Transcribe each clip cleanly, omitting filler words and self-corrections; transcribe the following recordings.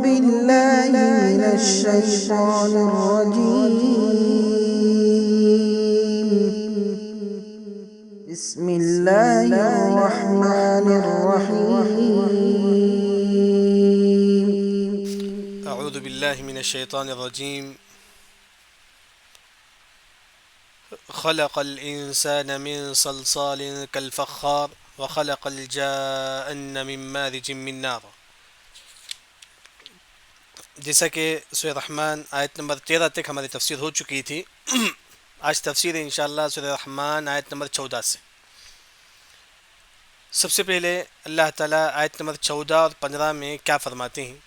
بالله من الشيطان الرجيم بسم الله الرحمن الرحيم أعوذ بالله من الشيطان الرجيم خلق الإنسان من صلصال كالفخار وخلق الجان من مارج من نار. جیسا کہ سورہ رحمان آیت نمبر 13 تک ہماری تفسیر ہو چکی تھی. آج تفسیر انشاءاللہ سورہ رحمان آیت نمبر 14 سے. سب سے پہلے اللہ تعالیٰ آیت نمبر 14 اور 15 میں کیا فرماتے ہیں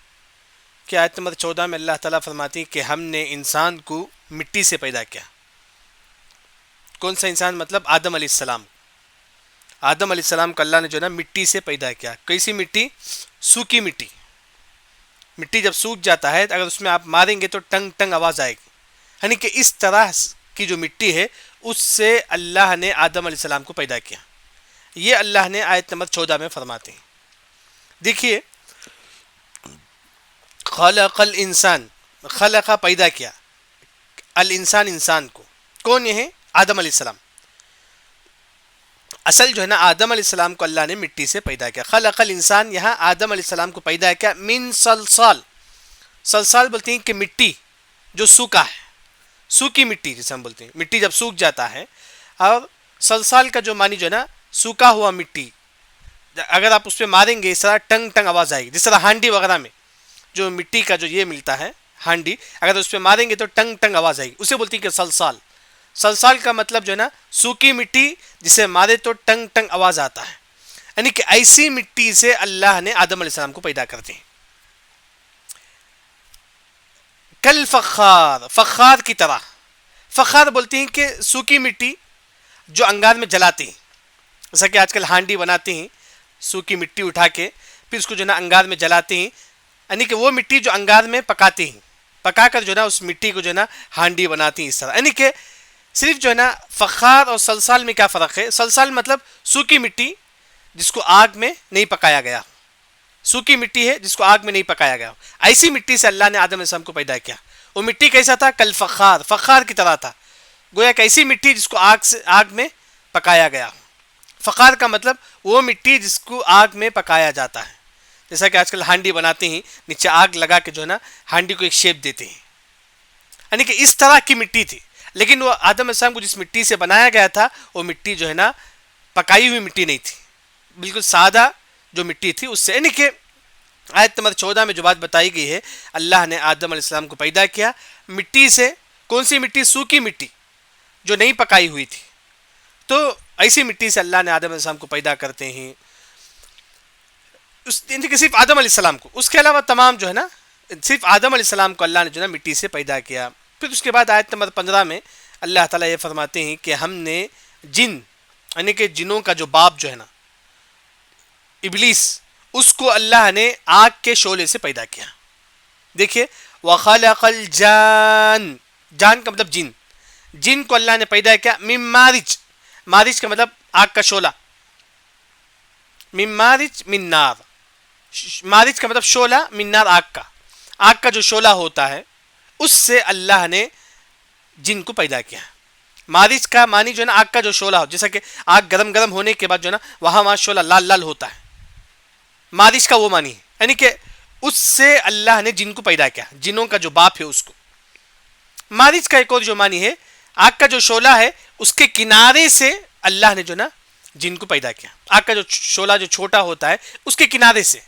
کہ آیت نمبر 14 میں اللہ تعالیٰ فرماتے ہیں کہ ہم نے انسان کو مٹی سے پیدا کیا. کون سا انسان؟ مطلب آدم علیہ السلام. آدم علیہ السلام کو اللہ نے جو ہے نا مٹی سے پیدا کیا. کیسی مٹی؟ سوکھی مٹی. مٹی جب سوکھ جاتا ہے اگر اس میں آپ ماریں گے تو ٹنگ ٹنگ آواز آئے گی. یعنی کہ اس طرح کی جو مٹی ہے اس سے اللہ نے آدم علیہ السلام کو پیدا کیا. یہ اللہ نے آیت نمبر 14 میں فرماتے ہیں. دیکھیے خلق الانسان، خلقہ پیدا کیا، الانسان انسان کو. کون یہ ہے؟ آدم علیہ السلام. اصل جو ہے نا آدم علیہ السلام کو اللہ نے مٹی سے پیدا کیا. خلق الانسان، یہاں آدم علیہ السلام کو پیدا کیا من صلصال. صلصال بولتے ہیں کہ مٹی جو سوکھا ہے، سوکھی مٹی جسے ہم بولتے ہیں. مٹی جب سوکھ جاتا ہے، اور صلصال کا جو معنی جو ہے نا سوکھا ہوا مٹی، اگر آپ اس پہ ماریں گے اس طرح ٹنگ ٹنگ آواز آئے گی. جس طرح ہانڈی وغیرہ میں جو مٹی کا جو یہ ملتا ہے ہانڈی، اگر اس پہ ماریں گے تو ٹنگ ٹنگ آواز آئے گی. اسے بولتی ہے کہ صلصال. صلصال کا مطلب جو ہے نا سوکھی مٹی جسے مارے تو ٹنگ ٹنگ آواز آتا ہے. یعنی کہ ایسی مٹی سے اللہ نے آدم علیہ السلام کو پیدا کرتے ہیں. کل فخار، فخار کی طرح. فخار بولتے ہیں کہ سوکھی مٹی جو انگار میں جلاتے ہیں. جیسا کہ آج کل ہانڈی بناتے ہیں سوکھی مٹی اٹھا کے، پھر اس کو جو ہے نا انگار میں جلاتے ہیں. یعنی کہ وہ مٹی جو انگار میں پکاتے ہیں، پکا کر جو ہے نا اس مٹی کو جو ہے نا ہانڈی بناتی ہیں اس طرح. یعنی کہ صرف جو ہے نا فخار اور صلصال میں کیا فرق ہے؟ صلصال مطلب سوکھی مٹی جس کو آگ میں نہیں پکایا گیا. سوکھی مٹی ہے جس کو آگ میں نہیں پکایا گیا. ایسی مٹی سے اللہ نے آدم علیہ السلام کو پیدا کیا. وہ مٹی کیسا تھا؟ کل فخار، فخار کی طرح تھا. گویا کہ ایسی مٹی جس کو آگ میں پکایا گیا. فخار کا مطلب وہ مٹی جس کو آگ میں پکایا جاتا ہے. جیسا کہ آج کل ہانڈی بناتے ہیں، نیچے آگ لگا کے جو ہے نا ہانڈی کو ایک شیپ دیتے ہیں. یعنی کہ اس طرح کی مٹی تھی. لیکن وہ آدم علیہ السلام کو جس مٹی سے بنایا گیا تھا وہ مٹی جو ہے نا پکائی ہوئی مٹی نہیں تھی، بالکل سادہ جو مٹی تھی اس سے. یعنی کہ آیت نمبر 14 میں جو بات بتائی گئی ہے، اللہ نے آدم علیہ السلام کو پیدا کیا مٹی سے. کون سی مٹی؟ سوکھی مٹی جو نہیں پکائی ہوئی تھی. تو ایسی مٹی سے اللہ نے آدم علیہ السلام کو پیدا کرتے ہیں. صرف آدم علیہ السلام کو، اس کے علاوہ تمام جو ہے نا صرف آدم علیہ السلام کو اللہ نے جو ہے نا مٹی سے پیدا کیا. پھر اس کے بعد آیت نمبر 15 میں اللہ تعالیٰ یہ فرماتے ہیں کہ ہم نے جن، یعنی کہ جنوں کا جو باپ جو ہے نا ابلیس، اس کو اللہ نے آگ کے شعلے سے پیدا کیا. دیکھیے وَخَلَقَ الْجَانَ، جان کا مطلب جن. جن کو اللہ نے پیدا کیا من مارج. مارج کا مطلب آگ کا شعلہ. من مارج من نار. مارج کا مطلب شعلہ، من نار آگ کا. آگ کا جو شعلہ ہوتا ہے اس سے اللہ نے جن کو پیدا کیا. مارج کا معنی جو ہے نا آگ کا جو شعلہ ہو. جیسا کہ آگ گرم گرم ہونے کے بعد جو ہے نا وہاں شعلہ لال لال ہوتا ہے. مارج کا وہ معنی ہے. یعنی کہ اس سے اللہ نے جن کو پیدا کیا، جنوں کا جو باپ ہے اس کو. مارج کا ایک اور جو معنی ہے، آگ کا جو شعلہ ہے اس کے کنارے سے اللہ نے جو نا جن کو پیدا کیا. آگ کا جو شعلہ جو چھوٹا ہوتا ہے اس کے کنارے سے،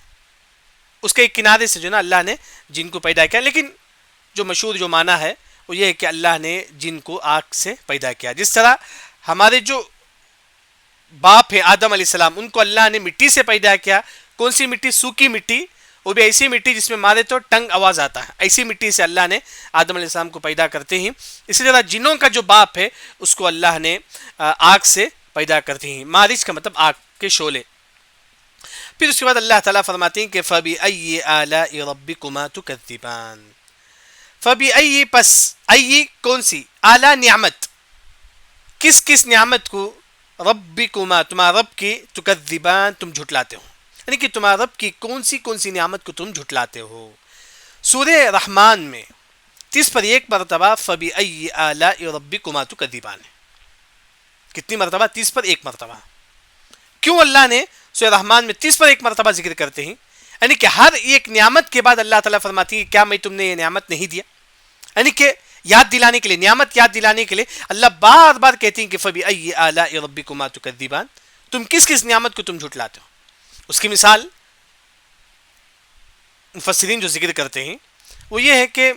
اس کے کنارے سے جو نا اللہ نے جن کو پیدا کیا. لیکن جو مشہور جو معنی ہے وہ یہ ہے کہ اللہ نے جن کو آگ سے پیدا کیا. جس طرح ہمارے جو باپ ہیں آدم علیہ السلام، ان کو اللہ نے مٹی سے پیدا کیا. کون سی مٹی؟ سوکھی مٹی. وہ بھی ایسی مٹی جس میں مارے تو ٹنگ آواز آتا ہے. ایسی مٹی سے اللہ نے آدم علیہ السلام کو پیدا کرتے ہیں. اسی طرح جنوں کا جو باپ ہے اس کو اللہ نے آگ سے پیدا کرتے ہیں. مارج کا مطلب آگ کے شعلے. پھر اس کے بعد اللہ تعالیٰ فرماتے ہیں کہ فَبِأَيِّ آلَاءِ رَبِّكُمَا تُكَذِّبَانِ. فَبِأَيِّ، پس ائی کون سی، اعلیٰ نعمت، کس کس نعمت کو، ربکما تمہارا رب کی، تکذبان تم جھٹلاتے ہو. یعنی کہ تمہارا رب کی کون سی نعمت کو تم جھٹلاتے ہو. سورہ رحمان میں 30 پر ایک مرتبہ فَبِأَيِّ آلَاءِ رَبِّكُمَا تُكَذِّبَانِ ہے. کتنی مرتبہ؟ 30 پر ایک مرتبہ. کیوں اللہ نے سورہ رحمان میں 30 پر ایک مرتبہ ذکر کرتے ہیں؟ یعنی کہ ہر ایک نعمت کے بعد اللہ تعالیٰ فرماتی ہے کیا میں تم نے یہ نعمت نہیں دیا؟ یعنی کہ یاد دلانے کے لیے، نعمت یاد دلانے کے لیے اللہ بار بار کہتی ہیں کہ فَبِأَيِّ آلَاءِ رَبِّكُمَا تُكَذِّبَانِ، تم کس کس نعمت کو تم جھٹلاتے ہو. اس کی مثال مفسرین جو ذکر کرتے ہیں وہ یہ ہے کہ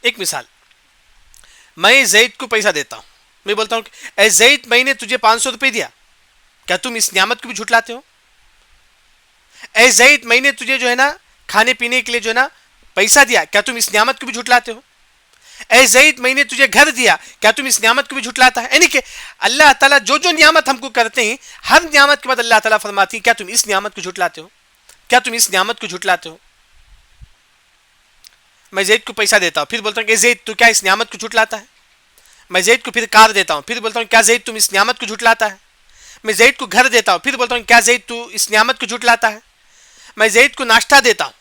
ایک مثال، میں زید کو پیسہ دیتا ہوں، میں بولتا ہوں اے زید میں نے تجھے 500 روپے دیا، کیا تم اس نعمت کو بھی جھٹلاتے ہو؟ اے زید میں نے تجھے جو ہے نا کھانے پینے کے لیے جو ہے نا پیسہ دیا، کیا تم اس نعمت کو بھی جھٹلاتے ہو؟ اے زید میں نے تجھے گھر دیا، کیا تم اس نعمت کو بھی جھٹلاتا ہے؟ یعنی کہ اللہ تعالیٰ جو جو نعمت ہم کو کرتے ہیں، ہر نعمت کے بعد اللہ تعالیٰ فرماتی ہے کیا تم اس نعمت کو جھٹلاتے ہو؟ کیا تم اس نعمت کو جھٹلاتے ہو؟ میں زید کو پیسہ دیتا ہوں، پھر بولتا ہوں کہ زید تو کیا اس نعمت کو جھٹلاتا ہے؟ میں زید کو پھر کار دیتا ہوں، پھر بولتا ہوں کیا زید تم اس نعمت کو جھٹلاتا ہے؟ میں زید کو گھر دیتا ہوں، پھر بولتا ہوں کیا زید تو اس نعمت کو جھٹلاتا ہے؟ میں زید کو ناشتہ دیتا ہوں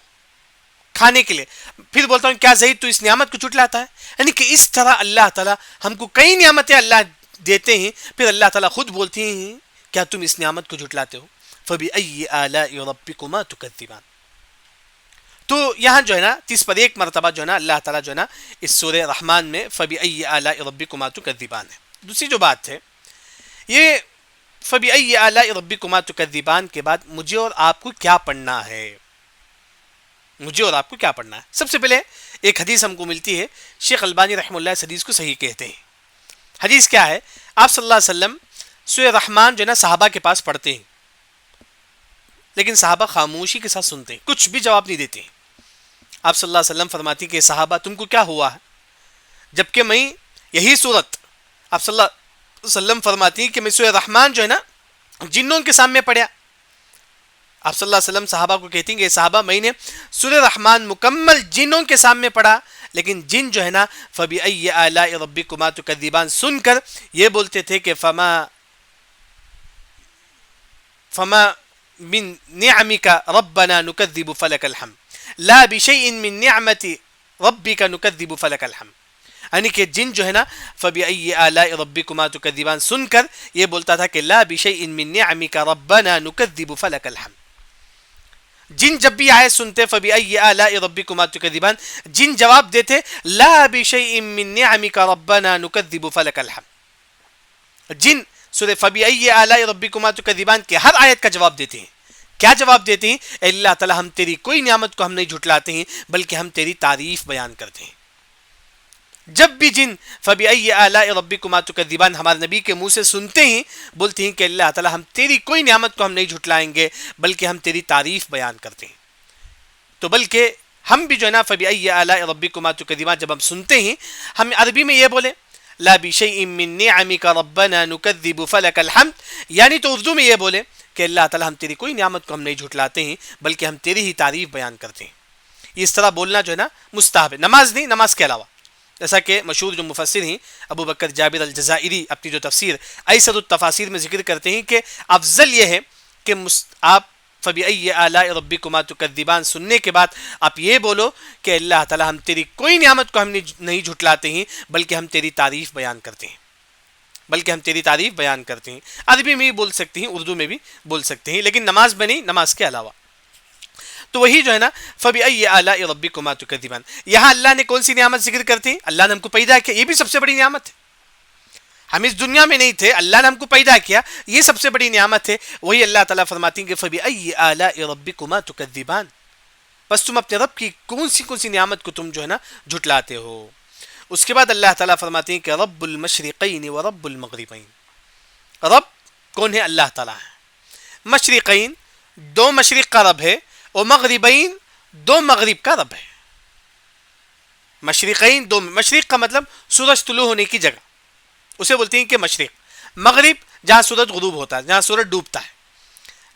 کھانے کے لیے، پھر بولتا ہوں کیا زید تو اس نعمت کو جھٹلاتا ہے؟ یعنی کہ اس طرح اللہ تعالیٰ ہم کو کئی نعمتیں اللہ دیتے ہیں، پھر اللہ تعالیٰ خود بولتی ہیں کیا تم اس نعمت کو جھٹلاتے ہو؟ فَبِأَيِّ آلَاءِ رَبِّكُمَا تُكَذِّبَانِ. تو یہاں جو ہے نا 30 پر ایک مرتبہ جو ہے نا اللہ تعالیٰ جو ہے نا اس سورہ رحمان میں فَبِأَيِّ آلَاءِ رَبِّكُمَا تُكَذِّبَانِ ہے. دوسری جو بات ہے یہ فَبِأَيِّ آلَاءِ رَبِّكُمَا تُكَذِّبَانِ کے بعد مجھے اور آپ کو کیا پڑھنا ہے؟ مجھے اور آپ کو کیا پڑھنا ہے؟ سب سے پہلے ایک حدیث ہم کو ملتی ہے، شیخ البانی رحمہ اللہ اس حدیث کو صحیح کہتے ہیں. حدیث کیا ہے؟ آپ صلی اللہ علیہ وسلم سورہ رحمان جو ہے نا صحابہ کے پاس پڑھتے ہیں، لیکن صحابہ خاموشی کے ساتھ سنتے ہیں، کچھ بھی جواب نہیں دیتے ہیں. آپ صلی اللہ علیہ وسلم فرماتی کہ صحابہ تم کو کیا ہوا ہے؟ جبکہ میں یہی صورت آپ صلی اللہ علیہ وسلم فرماتی کہ میں سورہ رحمان جو ہے نا جنوں کے سامنے پڑھا. آپ صلی اللہ علیہ وسلم صحابہ کو کہتی ہیں کہ صحابہ میں نے سورہ رحمان مکمل جنوں کے سامنے پڑھا، لیکن جن جو ہے نا فَبِأَيِّ آلَاءِ رَبِّكُمَا تُكَذِّبَانِ سن کر یہ بولتے تھے کہ فما من نعمك ربنا نكذب فلك الحمد لا بشيء من نعمة ربك نكذب فلك الحمد. یعنی کہ جن جو ہے نا فَبِأَيِّ آلَاءِ رَبِّكُمَا تُكَذِّبَانِ سن کر یہ بولتا تھا کہ لا بشيء من نعمك ربنا نكذب فلك الحمد. جن جب بھی آئے سنتے فَبِأَيِّ آلَاءِ رَبِّكُمَا تُكَذِّبَانِ، جن جواب دیتے لا بشيء من نعمك ربنا نكذب فلك الحمد. جن سورہ فَبِأَيِّ آلَاءِ رَبِّكُمَا تُكَذِّبَانِ کے ہر آیت کا جواب دیتے ہیں. کیا جواب دیتے ہیں؟ اے اللہ تعالیٰ ہم تیری کوئی نعمت کو ہم نہیں جھٹلاتے ہیں بلکہ ہم تیری تعریف بیان کرتے ہیں. جب بھی جن فَبِأَيِّ آلَاءِ رَبِّكُمَا تُكَذِّبَانِ ہمارے نبی کے منہ سے سنتے ہیں بولتے ہیں کہ اللہ تعالیٰ ہم تیری کوئی نعمت کو ہم نہیں جھٹلائیں گے بلکہ ہم تیری تعریف بیان کرتے ہیں. تو بلکہ ہم بھی جو ہے نا فَبِأَيِّ آلَاءِ رَبِّكُمَا تُكَذِّبَانِ جب ہم سنتے ہیں ہم عربی میں یہ بولے لا بشيء من نعمك ربنا نكذب فلك الحمد، یعنی تو اردو میں یہ بولے کہ اللہ تعالیٰ ہم تیری کوئی نعمت کو ہم نہیں جھٹلاتے ہیں بلکہ ہم تیری ہی تعریف بیان کرتے ہیں. اس طرح بولنا جو ہے نا مستحب ہے، نماز نہیں، نماز کے علاوہ. جیسا کہ مشہور جو مفسر ہیں ابو بکر جابر الجزائری اپنی جو تفسیر ایسر التفاسیر میں ذکر کرتے ہیں کہ افضل یہ ہے کہ آپ فَبِأَيِّ آلَاءِ رَبِّكُمَا تُكَذِّبَانِ سننے کے بعد آپ یہ بولو کہ اللہ تعالیٰ ہم تیری کوئی نعمت کو ہم نہیں جھٹلاتے ہیں بلکہ ہم تیری تعریف بیان کرتے ہیں، بلکہ ہم تیری تعریف بیان کرتے ہیں. عربی میں بھی بول سکتے ہیں، اردو میں بھی بول سکتے ہیں، لیکن نماز میں نہیں، نماز کے علاوہ. تو وہی جو ہے نا فَبِأَيِّ آلَاءِ رَبِّكُمَا تُكَذِّبَانِ، یہاں اللہ نے کون سی نعمت ذکر کرتی ہے؟ اللہ نے ہم کو پیدا کیا، یہ بھی سب سے بڑی نعمت ہے. ہم اس دنیا میں نہیں تھے، اللہ نے ہم کو پیدا کیا، یہ سب سے بڑی نعمت ہے. وہی اللہ تعالیٰ فرماتی ہیں کہ فَبِأَيِّ آلَاءِ رَبِّكُمَا تُكَذِّبَانِ، بس تم اپنے رب کی کون سی نعمت کو تم جو ہے نا جھٹلاتے ہو. اس کے بعد اللہ تعالیٰ فرماتی ہیں کہ رب المشرقین و رب المغربین. رب کون ہے؟ اللہ تعالیٰ ہے. مشرقین دو مشرق کا رب ہے اور مغربین دو مغرب کا رب ہے. مشرقین دو، مشرق کا مطلب سورج طلوع ہونے کی جگہ، اسے بولتے ہیں کہ مشرق. مغرب جہاں سورج غروب ہوتا ہے، جہاں سورج ڈوبتا ہے.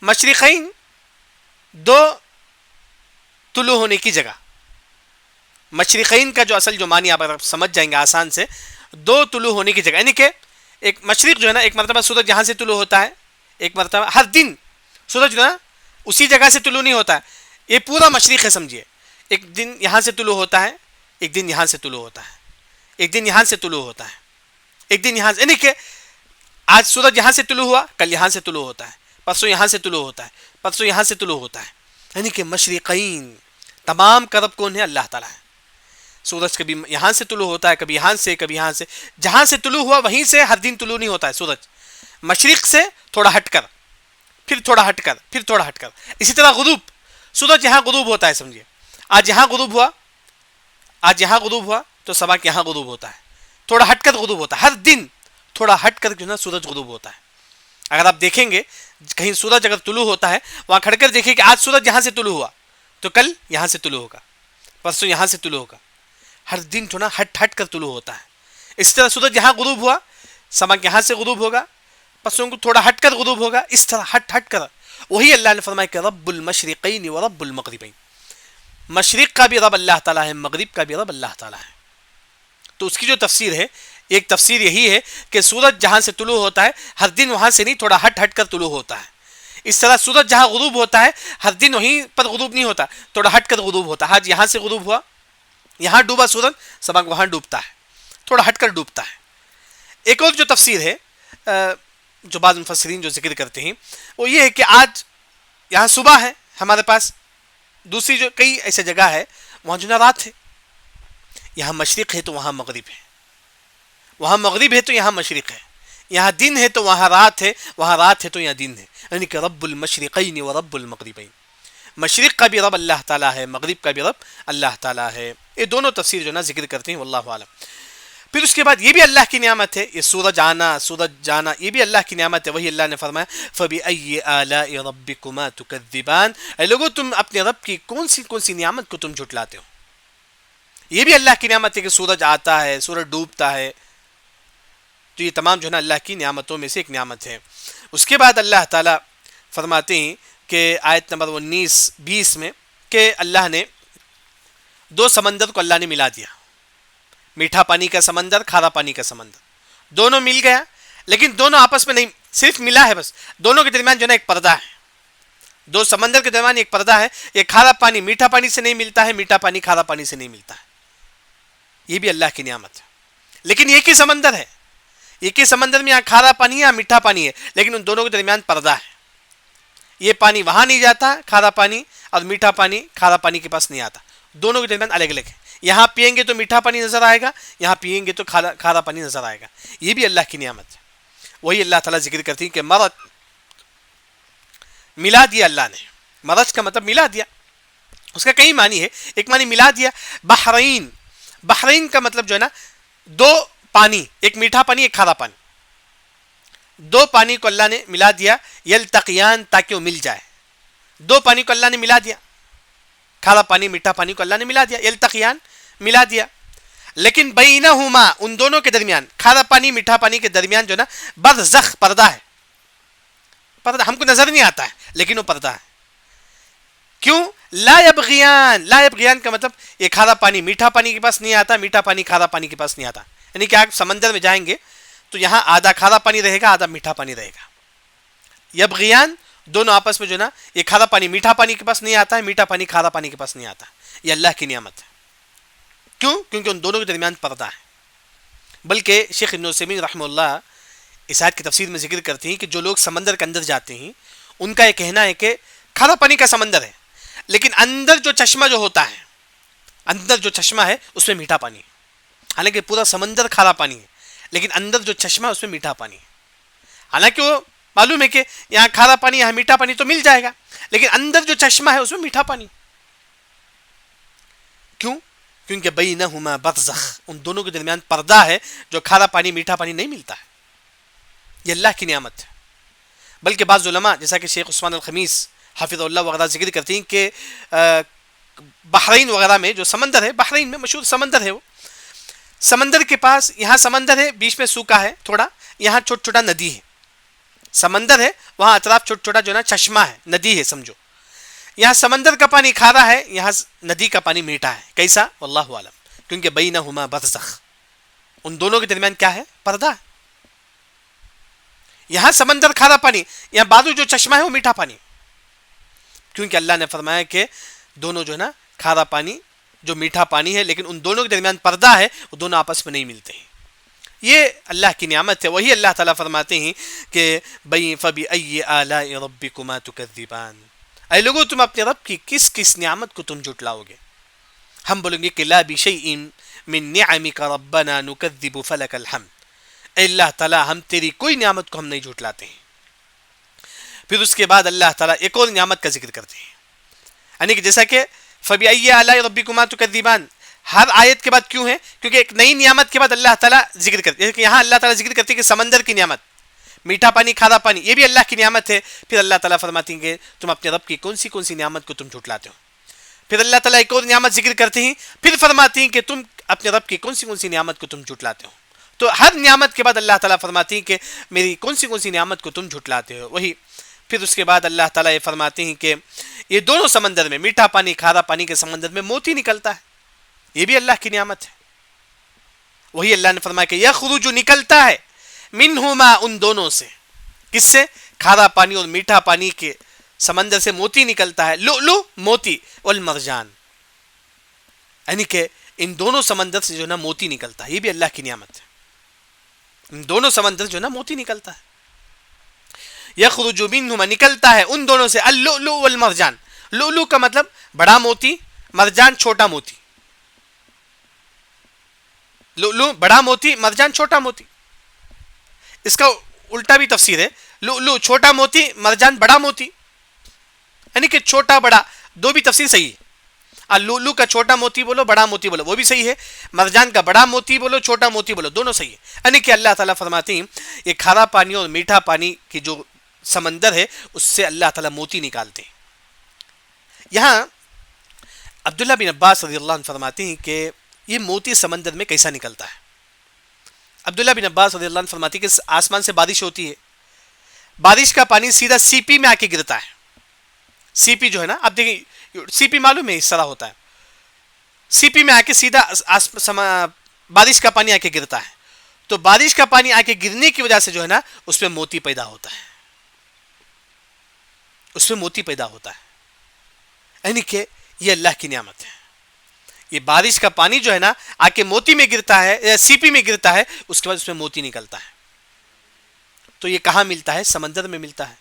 مشرقین دو طلوع ہونے کی جگہ. مشرقین کا جو اصل جو معنی آپ سمجھ جائیں گے آسان سے، دو طلوع ہونے کی جگہ، یعنی کہ ایک مشرق جو ہے نا ایک مرتبہ سورج یہاں سے طلوع ہوتا ہے، ایک مرتبہ ہر دن سورج جو ہے نا اسی جگہ سے طلوع نہیں ہوتا ہے، یہ پورا مشرق ہے سمجھیے. ایک دن یہاں سے طلوع ہوتا ہے، ایک دن یہاں سے طلوع ہوتا ہے، ایک دن یہاں سے طلوع ہوتا ہے، ایک دن یہاں سے، یعنی کہ آج سورج یہاں سے طلوع ہوا، کل یہاں سے طلوع ہوتا ہے، پرسوں یہاں سے طلوع ہوتا ہے، پرسوں یہاں سے طلوع ہوتا ہے، یعنی کہ مشرقین تمام کا رب کون ہے؟ اللہ تعالیٰ ہے. سورج کبھی یہاں سے طلوع ہوتا ہے، کبھی یہاں سے، کبھی یہاں سے. جہاں سے طلوع ہوا وہیں سے ہر دن طلوع نہیں ہوتا ہے سورج. مشرق سے تھوڑا ہٹ کر، پھر تھوڑا ہٹ کر، پھر تھوڑا ہٹ کر. اسی طرح غروب، سورج یہاں غروب ہوتا ہے سمجھیے. آج یہاں غروب ہوا، آج یہاں غروب ہوا تو صبح کے یہاں غروب ہوتا ہے. تھوڑا ہٹ کر غروب ہوتا ہے. ہر دن تھوڑا ہٹ کر جو نا سورج غروب ہوتا ہے. اگر آپ دیکھیں گے کہیں سورج اگر طلوع ہوتا ہے، وہاں کھڑ کر دیکھیں کہ آج سورج یہاں سے طلوع ہوا تو کل یہاں سے طلوع ہوگا، پرسوں یہاں سے طلوع ہوگا. ہر دن تھوڑا ہٹ ہٹ کر طلوع ہوتا ہے. اس طرح سورج یہاں غروب ہوا، سمک یہاں سے غروب ہوگا، پسوں کو تھوڑا ہٹ کر غروب ہوگا. اس طرح ہٹ ہٹ کر. وہی اللہ نے فرمایا کہ رب المشرقین و رب المغربین، مشرق کا بھی رب اللہ تعالیٰ ہے، مغرب کا بھی رب اللہ تعالیٰ ہے. تو اس کی جو تفسیر ہے، ایک تفسیر یہی ہے کہ سورج جہاں سے طلوع ہوتا ہے ہر دن وہاں سے نہیں، تھوڑا ہٹ ہٹ کر طلوع ہوتا ہے. اس طرح سورج جہاں غروب ہوتا ہے ہر دن وہیں پر غروب نہیں ہوتا، تھوڑا ہٹ کر غروب ہوتا ہے. آج یہاں سے غروب ہوا، یہاں ڈوبا سورج، سبق وہاں ڈوبتا ہے، تھوڑا ہٹ کر ڈوبتا ہے. ایک اور جو تفسیر ہے جو بعض مفسرین جو ذکر کرتے ہیں وہ یہ ہے کہ آج یہاں صبح ہے ہمارے پاس، دوسری جو کئی ایسے جگہ ہے وہاں جو نا رات ہے. یہاں مشرق ہے تو وہاں مغرب ہے، وہاں مغرب ہے تو یہاں مشرق ہے، یہاں دن ہے تو وہاں رات ہے، وہاں رات ہے تو یہاں دن ہے. یعنی کہ رب المشرقین و رب المغربین، مشرق کا بھی رب اللہ تعالیٰ ہے، مغرب کا بھی رب اللہ تعالیٰ ہے. یہ دونوں تفسیر جو نا ذکر کرتے ہیں واللہ عالم. پھر اس کے بعد یہ بھی اللہ کی نعمت ہے، یہ سورج آنا سورج جانا یہ بھی اللہ کی نعمت ہے. وہی اللہ نے فرمایا فَبِأَيِّ آلَاءِ رَبِّكُمَا تُكَذِّبَانِ، اے لوگو تم اپنے رب کی کون سی نعمت کو تم جھٹلاتے ہو. یہ بھی اللہ کی نعمت ہے کہ سورج آتا ہے، سورج ڈوبتا ہے. تو یہ تمام جو ہے نا اللہ کی نعمتوں میں سے ایک نعمت ہے. اس کے بعد اللہ تعالیٰ فرماتے ہیں کہ آیت نمبر 19-20 میں کہ اللہ نے دو سمندر کو اللہ نے ملا دیا، میٹھا پانی کا سمندر، کھارا پانی کا سمندر، دونوں مل گیا. لیکن دونوں آپس میں نہیں، صرف ملا ہے بس. دونوں کے درمیان جو ہے نا ایک پردہ ہے، دو سمندر کے درمیان ایک پردہ ہے. یہ کھارا پانی میٹھا پانی سے نہیں ملتا ہے، میٹھا پانی کھارا پانی سے نہیں ملتا ہے. یہ بھی اللہ کی نعمت ہے. لیکن ایک ہی سمندر ہے، ایک ہی سمندر میں یہاں کھارا پانی ہے، یہاں میٹھا پانی ہے، لیکن ان دونوں کے درمیان پردہ ہے. یہ پانی وہاں نہیں جاتا کھارا پانی، اور میٹھا پانی کھارا پانی کے پاس نہیں آتا. دونوں کے درمیان الگ الگ ہے. یہاں پئیں گے تو میٹھا پانی نظر آئے گا، یہاں پئیں گے تو کھارا پانی نظر آئے گا. یہ بھی اللہ کی نعمت ہے. وہی اللہ تعالیٰ ذکر کرتی ہے کہ مرج ملا دیا اللہ نے. مرج کا مطلب ملا دیا، اس کا کئی معنی ہے. ایک معنی ملا دیا. بحرین، بحرین کا مطلب جو ہے نا دو پانی، ایک میٹھا پانی ایک کھارا پانی، دو پانی کو اللہ نے ملا دیا. یلتقیان، تاکہ وہ مل جائے. دو پانی کو اللہ نے ملا دیا، کھارا پانی میٹھا پانی کو اللہ نے ملا دیا. یلتقیان، ملا دیا. لیکن بینہما، ان دونوں کے درمیان، کھارا پانی میٹھا پانی کے درمیان جو نا برزخ، پردہ ہے. پردہ ہم کو نظر نہیں آتا ہے لیکن وہ پردہ ہے. کیوں؟ لا یبغیان. لا یبغیان کا مطلب یہ کھارا پانی میٹھا پانی کے پاس نہیں آتا، میٹھا پانی کھارا پانی کے پاس نہیں آتا. یعنی کہ آپ سمندر میں جائیں گے تو یہاں آدھا کھارا پانی رہے گا، آدھا میٹھا پانی رہے گا. یبغیان، دونوں آپس میں جو نا یہ کھارا پانی میٹھا پانی کے پاس نہیں آتا ہے، میٹھا پانی کھارا پانی کے پاس نہیں آتا. یہ اللہ کی نعمت ہے. کیوں؟ کیونکہ ان دونوں کے درمیان پردہ ہے. بلکہ شیخ ابن عثیمین رحمہ اللہ اس آیت کی تفسیر میں ذکر کرتے ہیں کہ جو لوگ سمندر کے اندر جاتے ہیں ان کا یہ کہنا ہے کہ کھارا پانی کا سمندر ہے، لیکن اندر جو چشمہ جو ہوتا ہے، اندر جو چشمہ ہے اس میں میٹھا پانی ہے. حالانکہ پورا سمندر کھارا پانی ہے لیکن اندر جو چشمہ ہے اس میں میٹھا پانی ہے. حالانکہ وہ معلوم ہے کہ یہاں کھارا پانی یہاں میٹھا پانی تو مل جائے گا، لیکن اندر جو چشمہ ہے اس میں میٹھا پانی. کیوں؟ کیونکہ بینہما برزخ، ان دونوں کے درمیان پردہ ہے جو کھارا پانی میٹھا پانی نہیں ملتا ہے. یہ اللہ کی نعمت ہے. بلکہ بعض علماء جیسا کہ شیخ عثمان الخمیس حافظ اللہ وغیرہ ذکر کرتے ہیں کہ بحرین وغیرہ میں جو سمندر ہے، بحرین میں مشہور سمندر ہے، وہ سمندر کے پاس یہاں سمندر ہے، بیچ میں سوکھا ہے تھوڑا، یہاں چھوٹا چھوٹا ندی ہے. سمندر ہے وہاں اطراف چھوٹا چھوٹا جو نا چشمہ ہے، ندی ہے سمجھو. یہاں سمندر کا پانی کھارا ہے، یہاں ندی کا پانی میٹھا ہے. کیسا؟ واللہ عالم. کیونکہ بینہما برزخ، ان دونوں کے درمیان کیا ہے؟ پردہ ہے. یہاں سمندر کھارا پانی، یہاں بازو جو چشمہ ہے وہ میٹھا پانی. کیونکہ اللہ نے فرمایا کہ دونوں جو ہے نا کھارا پانی جو میٹھا پانی ہے، لیکن ان دونوں کے درمیان پردہ ہے، وہ دونوں آپس میں نہیں ملتے ہیں. یہ اللہ کی نعمت ہے. وہی اللہ تعالیٰ فرماتے ہیں کہ بھئی فَبِأَيِّ آلَاءِ رَبِّكُمَا تُكَذِّبَانِ، اے لوگوں تم اپنے رب کی کس کس نعمت کو تم جھٹلاؤ گے. ہم بولیں گے کہ لا بِشَيْءٍ مِّن نِعَمِكَ رَبَّنَا نُكَذِّبُ فَلَكَ الْحَمْدُ، اے اللہ تعالیٰ ہم تیری کوئی نعمت کو ہم نہیں جھٹلاتے ہیں. پھر اس کے بعد اللہ تعالیٰ ایک اور نعمت کا ذکر کرتے ہیں، یعنی کہ جیسا کہ فَبِأَيِّ آلَاءِ رَبِّكُمَا تُكَذِّبَانِ ہر آیت کے بعد کیوں ہے؟ کیونکہ ایک نئی نعمت کے بعد اللہ تعالیٰ ذکر کرتے ہیں. یہاں اللہ تعالیٰ ذکر کرتے ہیں کہ سمندر کی نعمت، میٹھا پانی کھارا پانی، یہ بھی اللہ کی نعمت ہے. پھر اللہ تعالیٰ فرماتے ہیں کہ تم اپنے رب کی کون سی نعمت کو تم جھٹلاتے ہو. پھر اللہ تعالیٰ ایک اور نعمت ذکر کرتے ہیں، پھر فرماتے ہیں کہ تم اپنے رب کی کون سی نعمت کو تم جھٹلاتے ہو. تو ہر نعمت کے بعد اللہ تعالیٰ فرماتے ہیں کہ میری کون سی نعمت کو تم جھٹلاتے ہو. وہی پھر اس کے بعد اللہ تعالیٰ یہ فرماتے ہیں کہ یہ دونوں سمندر میں، میٹھا پانی کھارا پانی کے سمندر میں موتی نکلتا ہے، یہ بھی اللہ کی نعمت ہے. وہی اللہ نے فرمایا کہ یخرج جو نکلتا ہے منہما ان دونوں سے، کس سے؟ کھارا پانی اور میٹھا پانی کے سمندر سے موتی نکلتا ہے. لؤلؤ موتی، والمرجان، یعنی کہ ان دونوں سمندر سے جو ہے نا موتی نکلتا ہے، یہ بھی اللہ کی نعمت ہے. ان دونوں سمندر جو ہے نا موتی نکلتا ہے. یخرج منہما نکلتا ہے ان دونوں سے اللؤلؤ والمرجان. لؤلؤ کا مطلب بڑا موتی، مرجان چھوٹا موتی. لؤلؤ بڑا موتی، مرجان چھوٹا موتی. اس کا الٹا بھی تفسیر ہے، لؤلؤ چھوٹا موتی، مرجان بڑا موتی، یعنی کہ چھوٹا بڑا دو بھی تفسیر صحیح ہے. لؤلؤ کا چھوٹا موتی بولو، بڑا موتی بولو، وہ بھی صحیح ہے. مرجان کا بڑا موتی بولو، چھوٹا موتی بولو، دونوں صحیح ہے. یعنی کہ اللہ تعالیٰ فرماتے ہیں یہ کھارا پانی اور میٹھا پانی کی جو سمندر ہے اس سے اللہ تعالیٰ موتی نکالتے ہیں. یہاں عبداللہ بن عباس رضی اللہ عنہ فرماتے ہیں کہ یہ موتی سمندر میں کیسا نکلتا ہے. عبداللہ بن عباس رضی اللہ عنہ فرماتے ہیں کہ آسمان سے بارش ہوتی ہے، بارش کا پانی سیدھا سی پی میں آ کے گرتا ہے. سی پی جو ہے نا، آپ دیکھیں سی پی معلوم ہے اس طرح ہوتا ہے، سی پی میں آ کے سیدھا بارش کا پانی آ کے گرتا ہے. تو بارش کا پانی آ کے گرنے کی وجہ سے جو ہے نا اس میں موتی پیدا ہوتا ہے، اس میں موتی پیدا ہوتا ہے. یعنی کہ یہ اللہ کی نعمت ہے. یہ بارش کا پانی جو ہے نا آ کے موتی میں گرتا ہے یا سی پی میں گرتا ہے، اس کے بعد اس میں موتی نکلتا ہے. تو یہ کہاں ملتا ہے؟ سمندر میں ملتا ہے.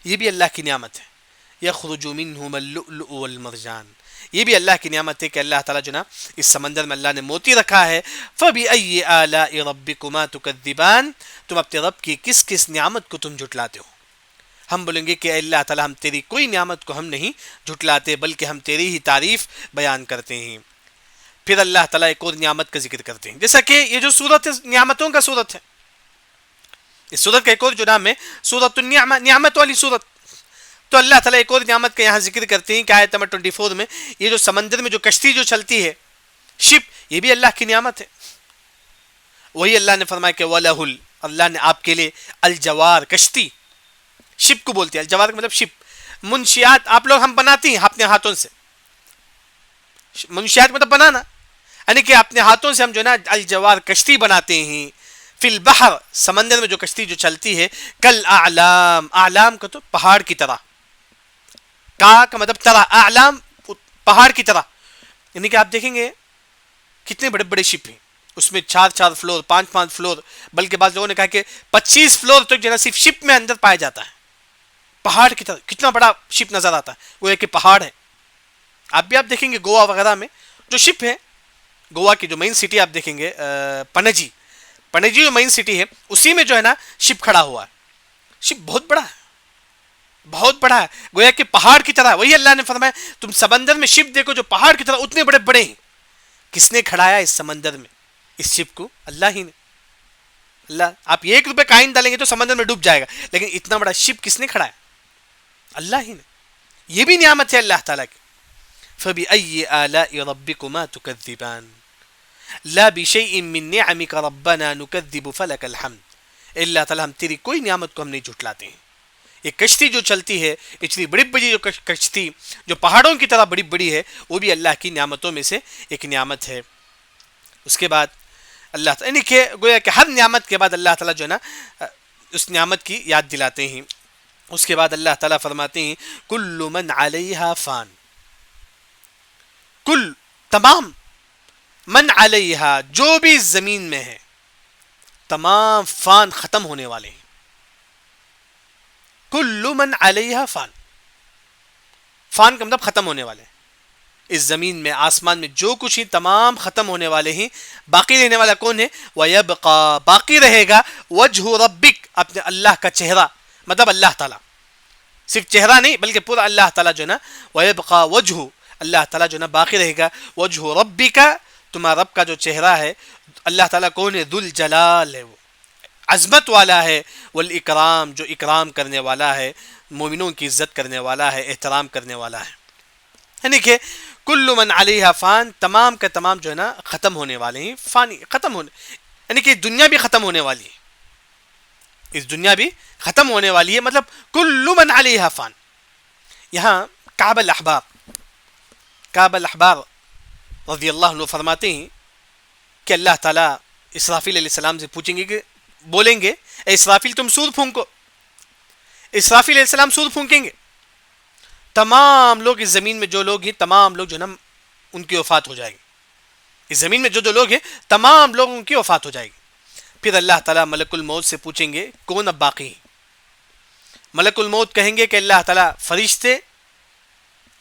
یہ بھی اللہ کی نعمت ہے. یخرج منہما اللؤلؤ والمرجان، یہ بھی اللہ کی نعمت ہے کہ اللہ تعالیٰ جو نا اس سمندر میں اللہ نے موتی رکھا ہے. فَبِأَيِّ آلَاءِ رَبِّكُمَا تُكَذِّبَانِ، تم اپنے رب کی کس کس نعمت کو تم جھٹلاتے ہو. ہم بولیں گے کہ اللہ تعالیٰ ہم تیری کوئی نعمت کو ہم نہیں جھٹلاتے، بلکہ ہم تیری ہی تعریف بیان کرتے ہیں. پھر اللہ تعالیٰ ایک اور نعمت کا ذکر کرتے ہیں، جیسا کہ یہ جو سورت ہے نعمتوں کا سورت ہے. اس سورت کا ایک اور جو نام ہے سورت النعمہ، نعمت والی سورت. تو اللہ تعالیٰ ایک اور نعمت کا یہاں ذکر کرتے ہیں کہ آیت نمبر 24 میں یہ جو سمندر میں جو کشتی جو چلتی ہے، شپ، یہ بھی اللہ کی نعمت ہے. وہی اللہ نے فرمایا کہ وَلَهُ، اللہ نے آپ کے لیے الجوار، کشتی، شپ کو بولتے ہیں. الجوار کا مطلب شپ، منشیات آپ لوگ ہم بناتی ہیں اپنے ہاتھوں سے. منشیات مطلب بنانا، یعنی کہ اپنے ہاتھوں سے ہم جو نا الجوار کشتی بناتے ہیں. فی البحر، سمندر میں جو کشتی جو چلتی ہے، کل اعلام، اعلام کا تو پہاڑ کی طرح، کا مطلب طرح، اعلام پہاڑ کی طرح. یعنی کہ آپ دیکھیں گے کتنے بڑے بڑے شپ ہیں، اس میں 4 فلور، 5 فلور، بلکہ بعض لوگوں نے کہا کہ 25 فلور تک جو ہے صرف شپ میں اندر پایا جاتا ہے. پہاڑ کی طرح کتنا بڑا شپ نظر آتا ہے، وہ ایک پہاڑ ہے. آپ دیکھیں گے گوا وغیرہ میں جو شپ ہے، گوا کی جو مین سٹی آپ دیکھیں گے پنجی جو مین سٹی ہے، اسی میں جو ہے نا شپ کھڑا ہوا ہے. شپ بہت بڑا ہے، بہت بڑا ہے، گویا کہ پہاڑ کی طرح. وہی اللہ نے فرمایا تم سمندر میں شپ دیکھو جو پہاڑ کی طرح اتنے بڑے بڑے ہیں. کس نے کھڑایا اس سمندر میں اس شپ کو؟ اللہ ہی نے. اللہ، آپ 1 روپے کائن ڈالیں گے تو سمندر میں ڈوب جائے گا، لیکن اتنا بڑا شپ کس نے کھڑایا؟ اللہ ہی نے. یہ بھی نعمت ہے اللہ تعالیٰ کی. فَبِأَيِّ آلَاءِ رَبِّكُمَا تُكَذِّبَانِ لَا بِشَيْءٍ مِّن نِعَمِكَ رَبَّنَا نُكَذِّبُ فَلَكَ الْحَمْدُ. اللہ تعالیٰ ہم تیری کوئی نعمت کو ہم نہیں جھٹلاتے ہیں. یہ کشتی جو چلتی ہے، اتنی بڑی بڑی جو کشتی جو پہاڑوں کی طرح بڑی بڑی ہے، وہ بھی اللہ کی نعمتوں میں سے ایک نعمت ہے. اس کے بعد اللہ تعالیٰ یعنی کہ گویا کہ ہر نعمت کے بعد اللہ تعالیٰ جو ہے نا اس نعمت کی یاد دلاتے ہیں. اس کے بعد اللہ تعالیٰ فرماتے ہیں کل من علیہا فان، کل تمام، من علیہا جو بھی زمین میں ہے، تمام فان ختم ہونے والے ہیں. کل من علیہا فان، فان کا مطلب ختم ہونے والے ہیں. اس زمین میں آسمان میں جو کچھ ہی تمام ختم ہونے والے ہیں. باقی رہنے والا کون ہے؟ وَيَبْقَى، باقی رہے گا وجہ ربک، اپنے اللہ کا چہرہ، مطلب اللہ تعالیٰ. صرف چہرہ نہیں بلکہ پورا اللہ تعالیٰ جو ہے نا، وَيَبْقَى وجہ، اللہ تعالیٰ جو ہے نا باقی رہے گا. وجہ ربک، تمہارا رب کا جو چہرہ ہے. اللہ تعالیٰ کون ہے؟ ذو الجلال ہے، وہ عظمت والا ہے. والاکرام، جو اکرام کرنے والا ہے، مومنوں کی عزت کرنے والا ہے، احترام کرنے والا ہے. یعنی کہ کل من علیہا فان، تمام کا تمام جو ہے نا ختم ہونے والے ہیں. فانی ختم ہونے، یعنی کہ دنیا بھی ختم ہونے والی ہے، اس دنیا بھی ختم ہونے والی ہے، مطلب کل من علیہا فان. یہاں کعب الاحبار رضی اللہ عنہ فرماتے ہیں کہ اللہ تعالیٰ اسرافیل علیہ السلام سے پوچھیں گے، کہ بولیں گے اے اسرافیل تم سور پھونکو. اسرافیل علیہ السلام سور پھونکیں گے، تمام لوگ اس زمین میں جو لوگ ہیں، تمام لوگ جو ہے نا ان کی وفات ہو جائے گی. اس زمین میں جو لوگ ہیں تمام لوگوں کی وفات ہو جائے گی. پھر اللہ تعالیٰ ملک الموت سے پوچھیں گے کون اب باقی ہیں. ملک الموت کہیں گے کہ اللہ تعالیٰ فرشتے،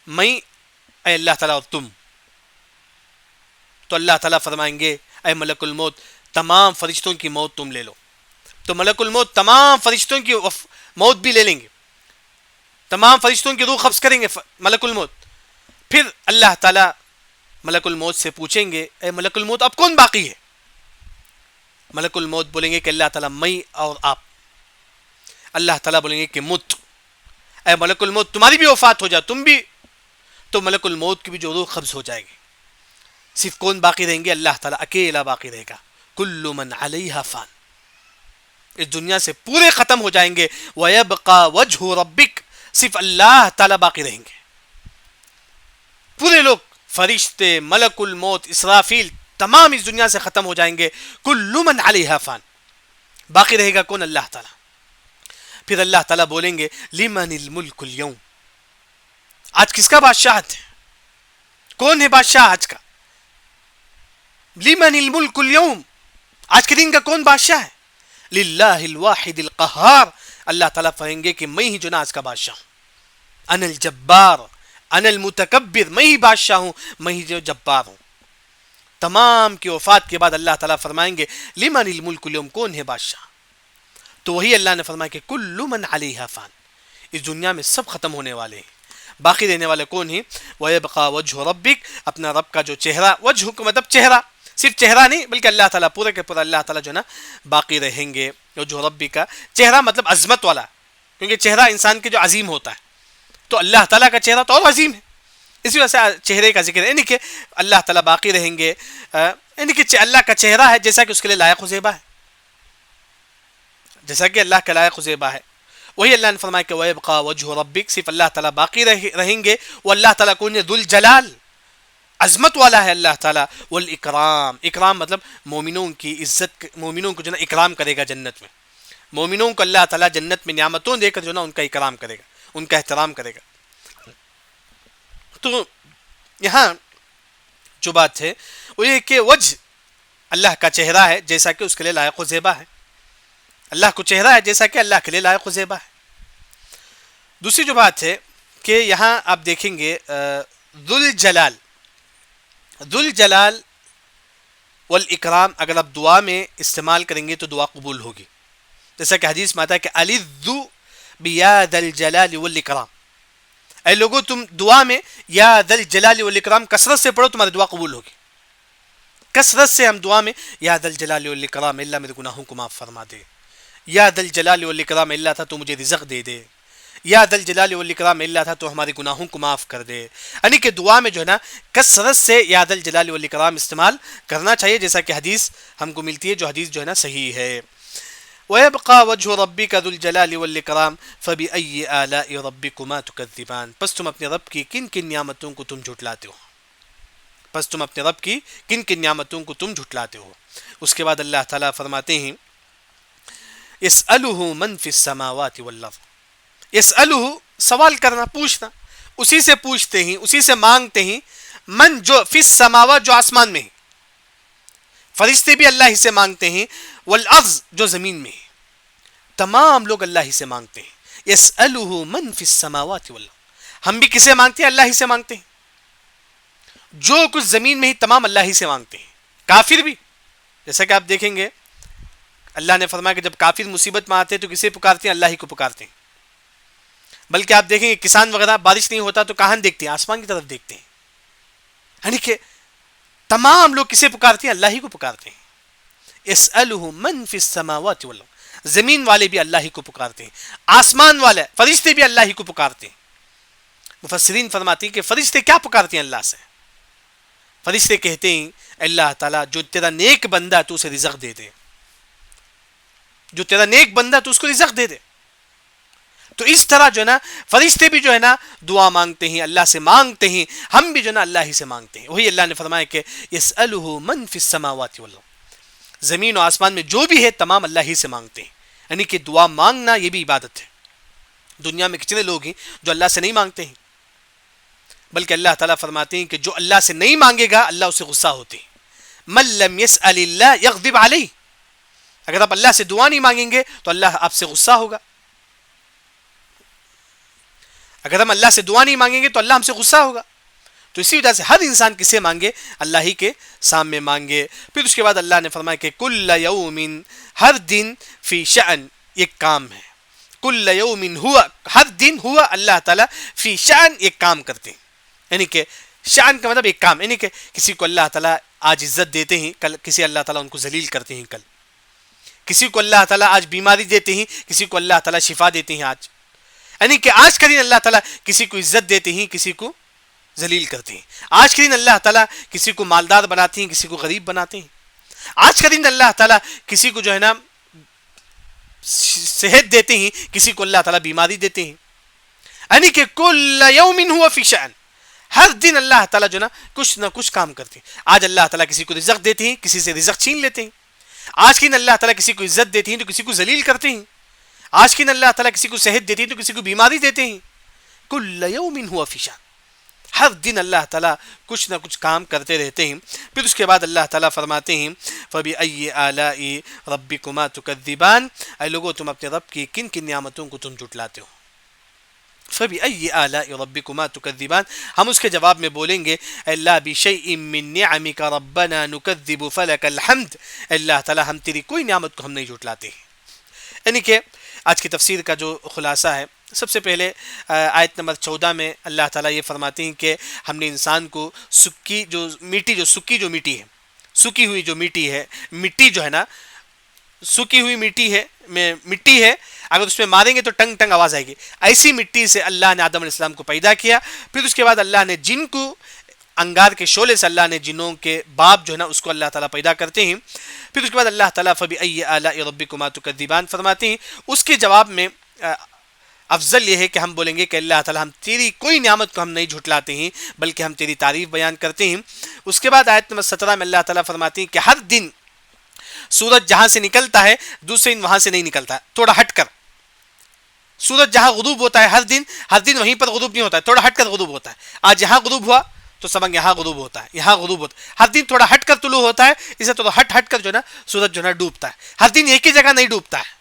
میں، اے اللہ تعالیٰ اور تم. تو اللہ تعالیٰ فرمائیں گے اے ملک الموت تمام فرشتوں کی موت تم لے لو. تو ملک الموت تمام فرشتوں کی موت بھی لے لیں گے، تمام فرشتوں کی روح قبض کریں گے ملک الموت. پھر اللہ تعالیٰ ملک الموت سے پوچھیں گے اے ملک الموت اب کون باقی ہے؟ ملک الموت بولیں گے کہ اللہ تعالیٰ میں اور آپ. اللہ تعالیٰ بولیں گے کہ مت، اے ملک الموت تمہاری بھی وفات ہو جائے، تم بھی. تو ملک الموت کی بھی جو روح قبض ہو جائے گی. صرف کون باقی رہیں گے؟ اللہ تعالیٰ اکیلا باقی رہے گا. کل من علیہا فان، اس دنیا سے پورے ختم ہو جائیں گے. وَيَبْقَى وَجْهُ رَبِّكَ، صرف اللہ تعالیٰ باقی رہیں گے. پورے لوگ، فرشتے، ملک الموت، اسرافیل، تمام اس دنیا سے ختم ہو جائیں گے. کل من علیہا فان، باقی رہے گا کون؟ اللہ تعالیٰ. پھر اللہ تعالیٰ بولیں گے لمن الملک اليوم، آج کس کا بادشاہت ہے؟ کون ہے بادشاہ آج کا؟ لمن الملک اليوم، آج کے دن کا کون بادشاہ ہے؟ للہ الواحد القہار، اللہ تعالیٰ فرمائیں گے کہ میں ہی جو نا آج کا بادشاہ ہوں. انا الجبار انا المتکبر، میں ہی بادشاہ ہوں، میں ہی جو جبار ہوں. تمام کی وفات کے بعد اللہ تعالیٰ فرمائیں گے لمن الملک اليوم، کون ہے بادشاہ؟ تو وہی اللہ نے فرمایا کہ کل من علیہا فان، اس دنیا میں سب ختم ہونے والے ہیں. باقی رہنے والے کون ہیں؟ وَيَبْقَى وَجْهُ رَبِّكَ، اپنا رب کا جو چہرہ. وجہ کا مطلب چہرہ، صرف چہرہ نہیں بلکہ اللہ تعالیٰ پورے کے پورا اللہ تعالیٰ جو ہے نا باقی رہیں گے. وجہ ربی کا چہرہ مطلب عظمت والا، کیونکہ چہرہ انسان کے جو عظیم ہوتا ہے، تو اللہ تعالیٰ کا چہرہ تو اور عظیم ہے. اسی وجہ سے چہرے کا ذکر ہے، یعنی کہ اللہ تعالیٰ باقی رہیں گے. یعنی کہ اللہ کا چہرہ ہے جیسا کہ اس کے لیے لائق و زیبا ہے، جیسا کہ اللہ کا لائق و زیبا ہے. وہی اللہ نے فرمایا کہ وَيَبْقَى وَجْهُ رَبِّكَ، صرف اللہ تعالیٰ باقی رہیں گے. وہ اللہ تعالیٰ کون ہے؟ ذو الجلال، عظمت والا ہے اللہ تعالیٰ. والاکرام، اکرام مطلب مومنوں کی عزت، مومنوں کو جو نا اکرام کرے گا جنت میں. مومنوں کو اللہ تعالیٰ جنت میں نعمتوں دے کر جو نا ان کا اکرام کرے گا، ان کا احترام کرے گا. تو یہاں جو بات ہے وہ یہ کہ وجہ اللہ کا چہرہ ہے جیسا کہ اس کے لیے لائق و زیبا ہے. اللہ کو چہرہ ہے جیسا کہ اللہ کے لیے لائق و زیبا ہے. دوسری جو بات ہے کہ یہاں آپ دیکھیں گے ذو الجلال، ذو الجلال والاکرام اگر آپ دعا میں استعمال کریں گے تو دعا قبول ہوگی. جیسا کہ حدیث میں آتا ہے کہ الذو بیا ذا الجلال والاکرام، اے لوگوں تم دعا میں یا ذا الجلال والاکرام کثرت سے پڑھو، تمہاری دعا قبول ہوگی. کثرت سے ہم دعا میں یا ذا الجلال والاکرام، اللہ میرے گناہوں کو معاف فرما دے، یا ذا الجلال والاکرام اللہ تھا تو مجھے رزق دے دے، یا ذا الجلال والاکرام اللہ تھا تو ہمارے گناہوں کو معاف کر دے. یعنی کہ دعا میں جو ہے نا کثرت سے یا ذا الجلال والاکرام استعمال کرنا چاہیے، جیسا کہ حدیث ہم کو ملتی ہے، جو حدیث جو ہے نا صحیح ہے. وَيَبْقَى وَجْهُ رَبِّكَ ذُو الْجَلَالِ وَالْإِكْرَامِ فَبِأَيِّ آلَاءِ رَبِّكُمَا تُكَذِّبَانِ، پس تم اپنے رب کی کن کن نعمتوں کو تم جھٹلاتے ہو، پس تم اپنے رب کی کن کن نعمتوں کو تم جھٹلاتے ہو. اس کے بعد اللہ تعالیٰ فرماتے ہیں يَسْأَلُهُ مَنْ فِي السَّمَاوَاتِ وَالْأَرْضِ، يَسْأَلُهُ سوال کرنا، پوچھنا، اسی سے پوچھتے ہیں، اسی سے مانگتے ہیں. من جو فی السماوات جو آسمان میں ہے، فرشتے بھی اللہ ہی سے مانگتے ہیں، والارض جو زمین میں ہے، تمام لوگ اللہ ہی سے مانگتے ہیں. یسألہ من فی السماوات والارض، ہم بھی کسے مانگتے ہیں؟ اللہ ہی سے مانگتے ہیں. جو کچھ زمین میں ہی تمام اللہ ہی سے مانگتے ہیں. کافر بھی، جیسا کہ آپ دیکھیں گے اللہ نے فرمایا کہ جب کافر مصیبت میں آتے ہیں تو کسے پکارتے ہیں؟ اللہ ہی کو پکارتے ہیں. بلکہ آپ دیکھیں گے کسان وغیرہ بارش نہیں ہوتا تو کہاں دیکھتے ہیں؟ آسمان کی طرف دیکھتے ہیں. یعنی کہ تمام لوگ کسے پکارتے ہیں؟ اللہ ہی کو پکارتے ہیں. یسألہ من فی السماوات والارض، زمین والے بھی اللہ ہی کو پکارتے ہیں، آسمان والے فرشتے بھی اللہ ہی کو پکارتے ہیں. مفسرین فرماتے ہیں کہ فرشتے کیا پکارتے ہیں اللہ سے؟ فرشتے کہتے ہیں اللہ تعالیٰ جو تیرا نیک بندہ تو اسے رزق دے دے، جو تیرا نیک بندہ تو اس کو رزق دے دے. تو اس طرح جو ہے نا فرشتے بھی جو ہے نا دعا مانگتے ہیں، اللہ سے مانگتے ہیں، ہم بھی جو ہے نا اللہ ہی سے مانگتے ہیں. وہی اللہ نے فرمایا کہ یسألہ من فی السماوات والارض، زمین و آسمان میں جو بھی ہے تمام اللہ ہی سے مانگتے ہیں. یعنی کہ دعا مانگنا یہ بھی عبادت ہے. دنیا میں کتنے لوگ ہیں جو اللہ سے نہیں مانگتے ہیں، بلکہ اللہ تعالیٰ فرماتے ہیں کہ جو اللہ سے نہیں مانگے گا اللہ اسے غصہ ہوتے ہیں. من لم يسأل اللہ یغضب علیہ، اگر آپ اللہ سے دعا نہیں مانگیں گے تو اللہ آپ سے غصہ ہوگا. اگر ہم اللہ سے دعا نہیں مانگیں گے تو اللہ ہم سے غصہ ہوگا. تو اسی وجہ سے ہر انسان کسے مانگے؟ اللہ ہی کے سامنے مانگے. پھر اس کے بعد اللہ نے فرمایا کہ کل یوم، ہر دن، فی شأن، ایک کام ہے. کل یوم ہوا، ہر دن، ہوا اللہ تعالیٰ، فی شأن، ایک کام کرتے ہیں. یعنی کہ شأن کا مطلب ایک کام، یعنی کہ کسی کو اللہ تعالیٰ آج عزت دیتے ہیں، کل کسی اللہ تعالیٰ ان کو ذلیل کرتے ہیں. کل کسی کو اللہ تعالیٰ آج بیماری دیتے ہیں، کسی کو اللہ تعالیٰ شفا دیتے ہیں آج. یعنی کہ آج کا دن اللہ تعالیٰ کسی کو عزت دیتے ہیں، کسی کو ذلیل کرتے ہیں. آج کے دن اللہ تعالیٰ کسی کو مالدار بناتے ہیں، کسی کو غریب بناتے ہیں. آج کا دن اللہ تعالیٰ کسی کو جو ہے نا صحت دیتے ہیں، کسی کو اللہ تعالیٰ بیماری دیتے ہیں. یعنی کہ کل یوم ہوا فی شأن، ہر دن اللہ تعالیٰ جو نا کچھ نہ کچھ کام کرتے ہیں. آج اللہ تعالیٰ کسی کو رزق دیتے ہیں، کسی سے رزق چھین لیتے ہیں. آج کے دن اللہ تعالیٰ کسی کو عزت دیتے ہیں تو کسی کو ذلیل کرتے ہیں. آج کے دن اللہ تعالیٰ کسی کو صحت دیتے ہیں تو کسی کو بیماری دیتے ہیں. کل یوم ہوا فی شأن، ہر دن اللہ تعالیٰ کچھ نہ کچھ کام کرتے رہتے ہیں. پھر اس کے بعد اللہ تعالیٰ فرماتے ہیں فَبِأَيِّ آلَاءِ رَبِّكُمَا تُكَذِّبَانِ، اے لوگو تم اپنے رب کی کن کن نعمتوں کو تم جھٹلاتے ہو. فَبِأَيِّ آلَاءِ رَبِّكُمَا تُكَذِّبَانِ، ہم اس کے جواب میں بولیں گے اللہ بِشَيْءٍ مِّن نِّعَمِكَ رَبَّنَا نُكَذِّبُ فَلَكَ الْحَمْدُ، اللہ تعالیٰ ہم تیری کوئی نعمت کو ہم نہیں جھٹلاتے ہیں. یعنی کہ آج کی تفسیر کا جو خلاصہ ہے، سب سے پہلے آیت نمبر 14 میں اللہ تعالیٰ یہ فرماتے ہیں کہ ہم نے انسان کو سکی جو مٹی ہے، سکی ہوئی جو مٹی ہے، مٹی جو ہے نا سکی ہوئی مٹی ہے، اگر اس میں ماریں گے تو ٹنگ ٹنگ آواز آئے گی. ایسی مٹی سے اللہ نے آدم علیہ السلام کو پیدا کیا. پھر اس کے بعد اللہ نے جن کو انگار کے شعلے سے اللہ نے جنوں کے باپ جو ہے نا اس کو اللہ تعالیٰ پیدا کرتے ہیں. پھر اس کے بعد اللہ تعالیٰ فَبِأَيِّ آلَاءِ رَبِّكُمَا تُكَذِّبَانِ فرماتے ہیں. اس کے جواب میں افضل یہ ہے کہ ہم بولیں گے کہ اللہ تعالیٰ ہم تیری کوئی نعمت کو ہم نہیں جھٹلاتے ہیں بلکہ ہم تیری تعریف بیان کرتے ہیں. اس کے بعد آیت نمبر 17 میں اللہ تعالیٰ فرماتے ہیں کہ ہر دن سورج جہاں سے نکلتا ہے دوسرے دن وہاں سے نہیں نکلتا ہے، تھوڑا ہٹ کر. سورج جہاں غروب ہوتا ہے ہر دن وہیں پر غروب نہیں ہوتا ہے، تھوڑا ہٹ کر غروب ہوتا ہے. آج یہاں غروب ہوا تو سمجھ یہاں غروب ہوتا ہے، یہاں غروب ہوتا ہے. ہر دن تھوڑا ہٹ کر طلوع ہوتا ہے، اسے تھوڑا ہٹ کر جو ہے نا سورج جو ہے نا ڈوبتا ہے. ہر دن ایک ہی جگہ نہیں ڈوبتا ہے،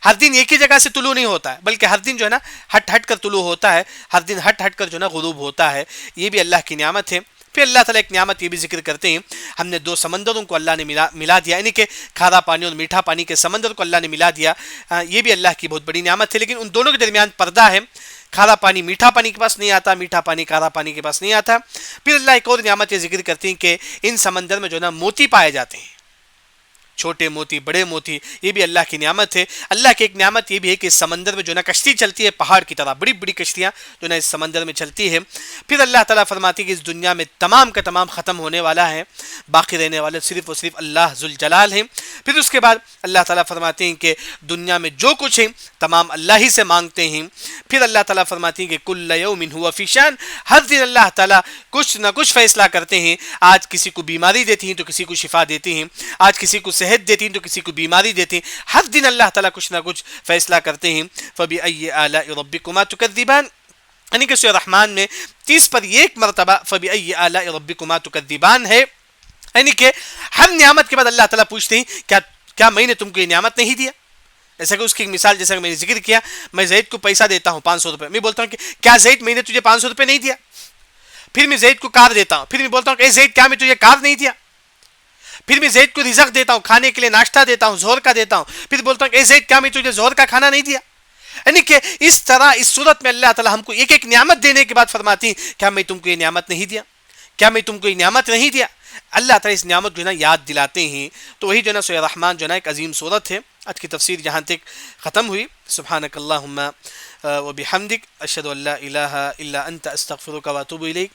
ہر دن ایک ہی جگہ سے طلوع نہیں ہوتا ہے، بلکہ ہر دن جو ہے نا ہٹ کر طلوع ہوتا ہے، ہر دن ہٹ کر جو ہے نا غروب ہوتا ہے. یہ بھی اللہ کی نعمت ہے. پھر اللہ تعالیٰ ایک نعمت یہ بھی ذکر کرتے ہیں، ہم نے 2 سمندروں کو اللہ نے ملا دیا، یعنی کہ کھارا پانی اور میٹھا پانی کے سمندر کو اللہ نے ملا دیا. یہ بھی اللہ کی بہت بڑی نعمت ہے، لیکن ان دونوں کے درمیان پردہ ہے. کھارا پانی میٹھا پانی کے پاس نہیں آتا، میٹھا پانی کھارا پانی کے پاس نہیں آتا. پھر اللہ ایک اور نعمت یہ ذکر کرتے ہیں کہ ان سمندر میں جو ہے نا موتی پائے جاتے ہیں، چھوٹے موتی، بڑے موتی. یہ بھی اللہ کی نعمت ہے. اللہ کی ایک نعمت یہ بھی ہے کہ اس سمندر میں جو نا کشتی چلتی ہے پہاڑ کی طرح، بڑی بڑی کشتیاں جو نا اس سمندر میں چلتی ہے. پھر اللہ تعالیٰ فرماتی ہے کہ اس دنیا میں تمام کا تمام ختم ہونے والا ہے، باقی رہنے والے صرف اور صرف اللہ ذوالجلال ہیں. پھر اس کے بعد اللہ تعالیٰ فرماتے ہیں کہ دنیا میں جو کچھ ہے تمام اللہ ہی سے مانگتے ہیں. پھر اللہ تعالیٰ فرماتی ہیں کہ کل یوم ہوا فی شأن، ہر دن اللہ تعالیٰ کچھ نہ کچھ فیصلہ کرتے ہیں. آج کسی کو بیماری دیتی ہیں تو کسی کو شفا دیتے ہیں، آج کسی کو صحت دیتی ہیں تو کسی کو بیماری دیتے ہیں. ہر دن اللہ تعالیٰ کچھ نہ کچھ فیصلہ کرتے ہیں. فَبِأَيِّ آلَاءِ رَبِّكُمَا تُكَذِّبَانِ یعنی کہ سورہ رحمان میں 30 پر ایک مرتبہ فَبِأَيِّ آلَاءِ رَبِّكُمَا تُكَذِّبَانِ ہے، یعنی کہ ہر نعمت کے بعد اللہ تعالیٰ پوچھتے ہیں کیا میں نے تم کو یہ نعمت نہیں دیا؟ جیسا کہ اس کی ایک مثال، جیسا کہ میں نے ذکر کیا، میں زید کو پیسہ دیتا ہوں 500 روپے، میں بولتا ہوں کہ کیا زید میں نے تجھے 500 روپے نہیں دیا؟ پھر میں زید کو کار دیتا ہوں، پھر میں بولتا ہوں کہ اے زید کیا میں تجھے کار نہیں دیا؟ پھر میں زید کو رزق دیتا ہوں، کھانے کے لیے ناشتہ دیتا ہوں، ظہر کا دیتا ہوں، پھر بولتا ہوں کہ اے زید کیا میں تجھے ظہر کا کھانا نہیں دیا؟ یعنی کہ اس طرح اس صورت میں اللہ تعالیٰ ہم کو ایک ایک نعمت دینے کے بعد فرماتی ہیں کیا میں تم کو یہ نعمت نہیں دیا؟ کیا میں تم کو یہ نعمت نہیں دیا؟ اللہ تعالیٰ اس نعمت جو ہے نا یاد دلاتے ہیں. تو وہی جو ہے نا سورہ رحمان جو ہے نا ایک عظیم صورت ہے. آج کی تفسیر یہاں تک ختم ہوئی. سبحانک اللہم و بحمدک اشہد ان لا الہ الا انت استغفرک و اتوب الیک.